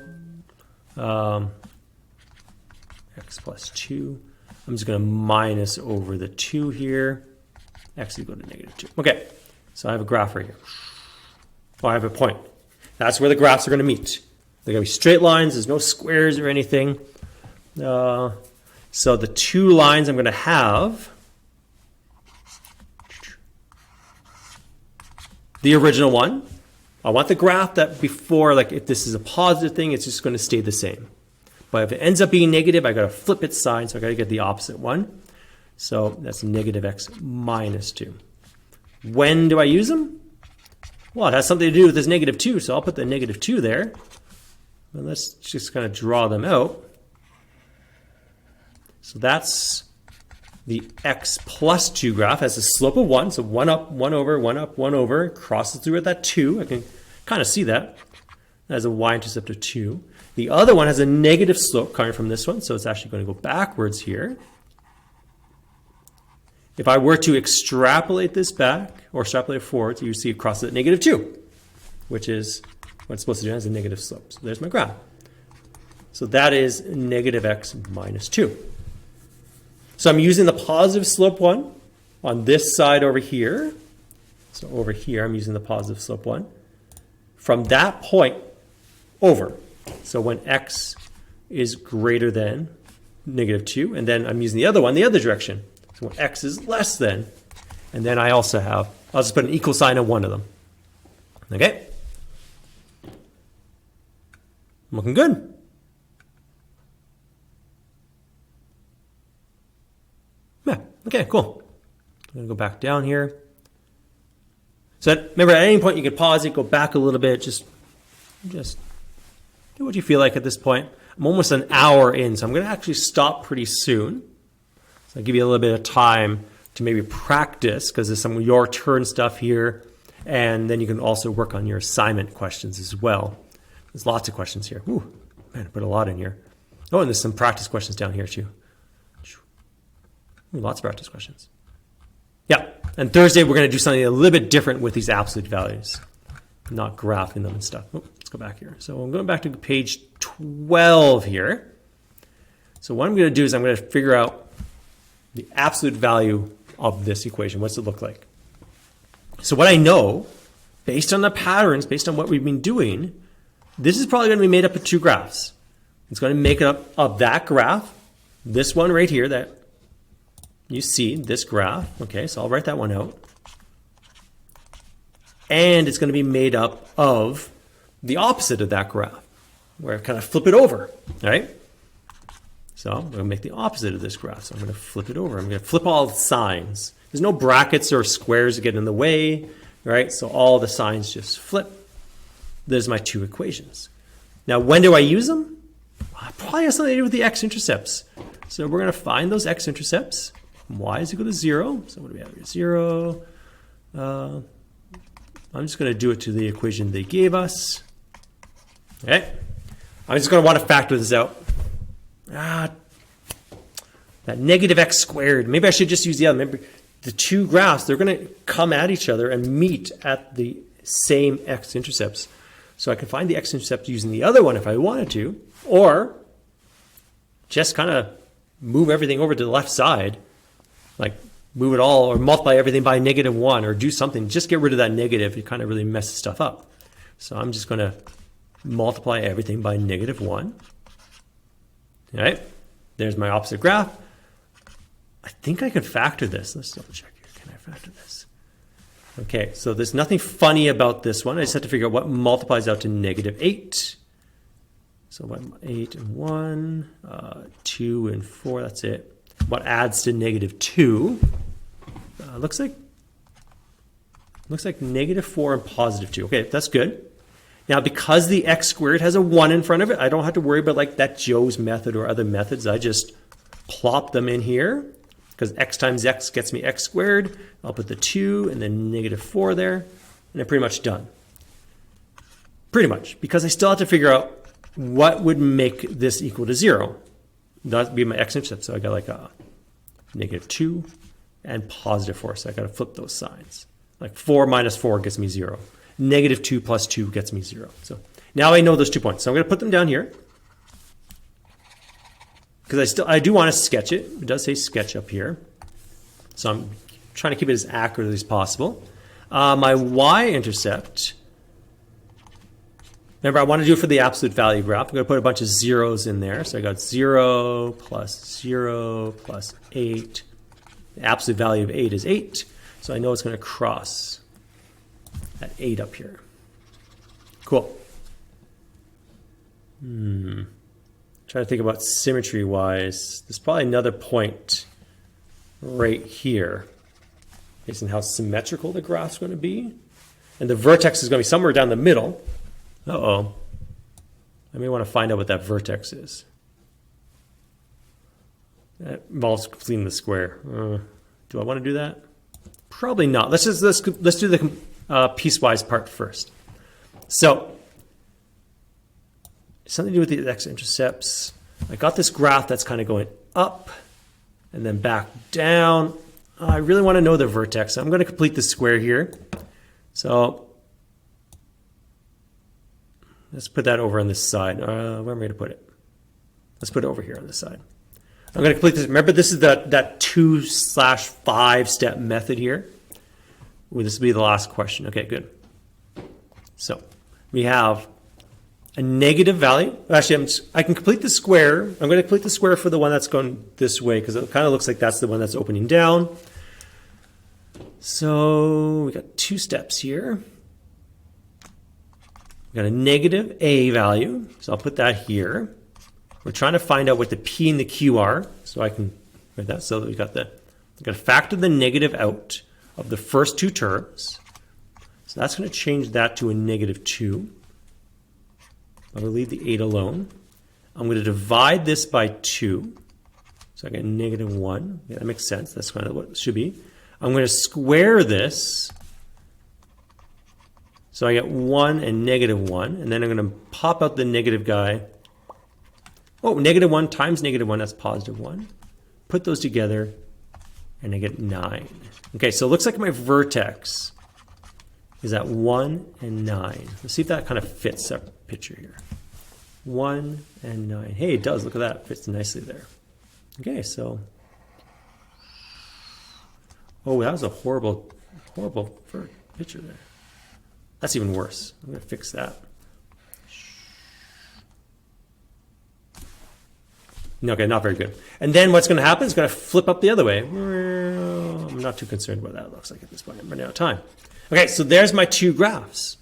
[SPEAKER 1] X plus 2. I'm just going to minus over the 2 here. X is equal to negative 2. Okay, so I have a graph right here. Oh, I have a point. That's where the graphs are going to meet. They're going to be straight lines. There's no squares or anything. So the 2 lines I'm going to have, the original one, I want the graph that before, like if this is a positive thing, it's just going to stay the same. But if it ends up being negative, I got to flip its sign, so I got to get the opposite one. So that's negative x minus 2. When do I use them? Well, it has something to do with this negative 2, so I'll put the negative 2 there. And let's just kind of draw them out. So that's the x plus 2 graph. Has a slope of 1, so 1 up, 1 over, 1 up, 1 over. Crosses through at that 2. I can kind of see that. That has a y-intercept of 2. The other one has a negative slope coming from this one, so it's actually going to go backwards here. If I were to extrapolate this back, or extrapolate it forward, you see it crosses at negative 2, which is what it's supposed to do, has a negative slope. So there's my graph. So that is negative x minus 2. So I'm using the positive slope one on this side over here. So over here, I'm using the positive slope one. From that point over. So when x is greater than negative 2, and then I'm using the other one, the other direction. So when x is less than, and then I also have, I'll just put an equal sign on one of them. Okay? Looking good. Yeah, okay, cool. I'm going to go back down here. So remember, at any point you could pause it, go back a little bit, just do what you feel like at this point. I'm almost an hour in, so I'm going to actually stop pretty soon. So I'll give you a little bit of time to maybe practice, because there's some your turn stuff here, and then you can also work on your assignment questions as well. There's lots of questions here. Ooh, man, I put a lot in here. Oh, and there's some practice questions down here too. Ooh, lots of practice questions. Yeah, and Thursday we're going to do something a little bit different with these absolute values, not graphing them and stuff. Oh, let's go back here. So I'm going back to page 12 here. So what I'm going to do is I'm going to figure out the absolute value of this equation. What's it look like? So what I know, based on the patterns, based on what we've been doing, this is probably going to be made up of two graphs. It's going to make it up of that graph, this one right here that you see, this graph. Okay, so I'll write that one out. And it's going to be made up of the opposite of that graph, where I kind of flip it over, right? So I'm going to make the opposite of this graph. So I'm going to flip it over. I'm going to flip all the signs. There's no brackets or squares that get in the way, right? So all the signs just flip. There's my two equations. Now, when do I use them? Probably has something to do with the x-intercepts. So we're going to find those x-intercepts. Y is equal to 0. So what do we have here? 0. I'm just going to do it to the equation they gave us. Okay. I'm just going to want to factor this out. That negative x squared. Maybe I should just use the other. Remember, the two graphs, they're going to come at each other and meet at the same x-intercepts. So I can find the x-intercept using the other one if I wanted to, or just kind of move everything over to the left side, like move it all or multiply everything by -1 or do something. Just get rid of that negative. It kind of really messes stuff up. So I'm just going to multiply everything by -1. All right, there's my opposite graph. I think I could factor this. Let's double check here. Can I factor this? Okay, so there's nothing funny about this one. I just have to figure out what multiplies out to -8. So what, 8 and 1, 2 and 4, that's it. What adds to -2? Looks like -4 and +2. Okay, that's good. Now, because the x squared has a 1 in front of it, I don't have to worry about like that Joe's method or other methods. I just plop them in here, because x times x gets me x squared. I'll put the 2 and then -4 there, and I'm pretty much done. Pretty much, because I still have to figure out what would make this equal to 0. That would be my x-intercept. So I got like a -2 and +4. So I got to flip those signs. Like 4 minus 4 gets me 0. -2 plus 2 gets me 0. So now I know those 2 points. So I'm going to put them down here, because I do want to sketch it. It does say sketch up here. So I'm trying to keep it as accurate as possible. My y-intercept, remember, I want to do it for the absolute value graph. I'm going to put a bunch of zeros in there. So I got 0 plus 0 plus 8. The absolute value of 8 is 8. So I know it's going to cross at 8 up here. Cool. Trying to think about symmetry-wise. There's probably another point right here, based on how symmetrical the graph's going to be. And the vertex is going to be somewhere down the middle. Uh-oh. I may want to find out what that vertex is. That involves completing the square. Do I want to do that? Probably not. Let's do the piecewise part first. So, something to do with the x-intercepts. I got this graph that's kind of going up and then back down. I really want to know the vertex. I'm going to complete the square here. So let's put that over on this side. Where am I going to put it? Let's put it over here on this side. I'm going to complete this. Remember, this is that 2/5 step method here. This will be the last question. Okay, good. So we have a negative value. Actually, I can complete the square. I'm going to complete the square for the one that's going this way because it kind of looks like that's the one that's opening down. So we got two steps here. We got a negative a value, so I'll put that here. We're trying to find out what the p and the q are, so I can write that. So we got to factor the negative out of the first two terms. So that's going to change that to a -2. I'm going to leave the 8 alone. I'm going to divide this by 2. So I get -1. Yeah, that makes sense. That's kind of what it should be. I'm going to square this. So I get 1 and -1. And then I'm going to pop out the negative guy. Oh, -1 times -1, that's +1. Put those together, and I get 9. Okay, so it looks like my vertex is at 1 and 9. Let's see if that kind of fits our picture here. 1 and 9. Hey, it does. Look at that. It fits nicely there. Okay, so. Oh, that was a horrible picture there. That's even worse. I'm going to fix that. Okay, not very good. And then what's going to happen is going to flip up the other way. I'm not too concerned what that looks like at this point. I'm running out of time. Okay, so there's my two graphs.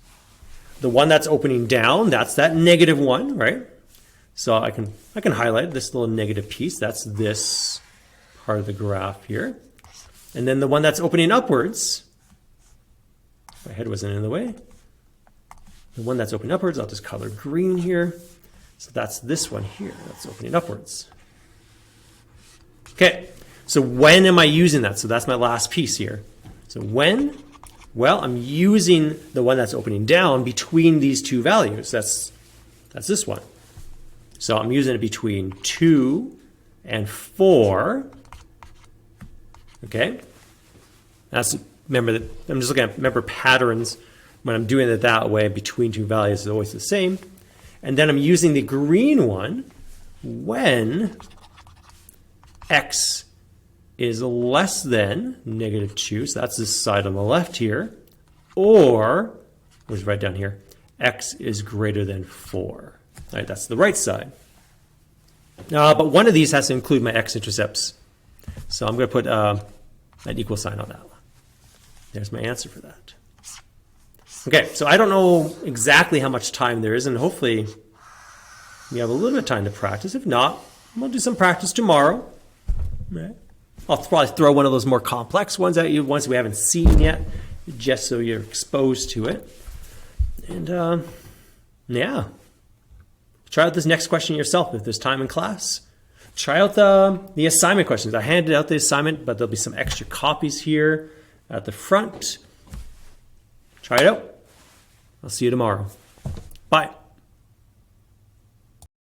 [SPEAKER 1] The one that's opening down, that's that -1, right? So I can highlight this little negative piece. That's this part of the graph here. And then the one that's opening upwards, my head wasn't in the way. The one that's opening upwards, I'll just color green here. So that's this one here, that's opening upwards. Okay, so when am I using that? So that's my last piece here. So when? Well, I'm using the one that's opening down between these two values. That's this one. So I'm using it between 2 and 4. Okay, remember that I'm just looking at patterns. When I'm doing it that way, between two values is always the same. And then I'm using the green one when x is less than -2. So that's this side on the left here. Or, where's right down here, x is greater than 4. All right, that's the right side. But one of these has to include my x-intercepts. So I'm going to put an equal sign on that one. There's my answer for that. Okay, so I don't know exactly how much time there is, and hopefully we have a little bit of time to practice. If not, we'll do some practice tomorrow. Right. I'll probably throw one of those more complex ones at you, ones we haven't seen yet, just so you're exposed to it. And yeah, try out this next question yourself if there's time in class. Try out the assignment questions. I handed out the assignment, but there'll be some extra copies here at the front. Try it out. I'll see you tomorrow. Bye.